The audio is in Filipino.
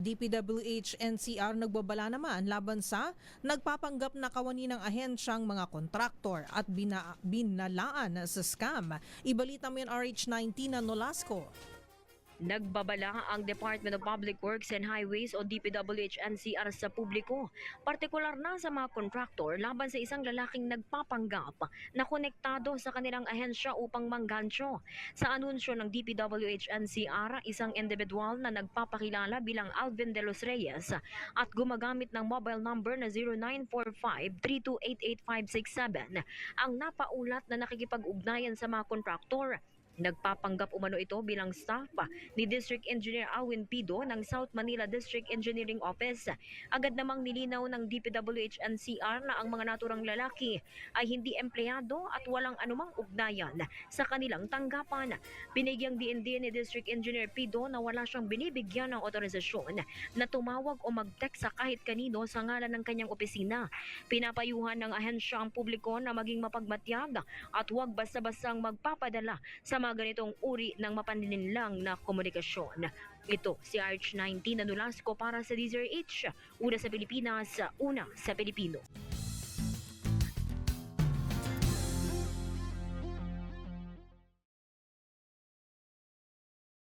DPWH-NCR nagbabala naman laban sa nagpapanggap na kawani ng ahensyang mga kontraktor at binalaan sa scam. Ibalita mo yan RH19 na Nolasco. Nagbabala ang Department of Public Works and Highways o DPWH-NCR sa publiko, partikular na sa mga kontraktor laban sa isang lalaking nagpapanggap na konektado sa kanilang ahensya upang manggansyo. Sa anunsyo ng DPWH-NCR, isang individual na nagpapakilala bilang Alvin De Los Reyes at gumagamit ng mobile number na 0945-3288-567 ang napaulat na nakikipag-ugnayan sa mga kontraktor. Nagpapanggap umano ito bilang staff ni District Engineer Alwin Pido ng South Manila District Engineering Office. Agad namang nilinaw ng DPWH-NCR na ang mga naturang lalaki ay hindi empleyado at walang anumang ugnayan sa kanilang tanggapan. Binigyang DND ni District Engineer Pido na wala siyang binibigyan ng otorisasyon na tumawag o mag-text sa kahit kanino sa ngalan ng kanyang opisina. Pinapayuhan ng ahensya ang publiko na maging mapagmatyag at huwag basta-bastang magpapadala sa mga ganitong uri ng mapanlinlang na komunikasyon. Ito si RH19 na Nolasco para sa DZRH, una sa Pilipinas, una sa Pilipino.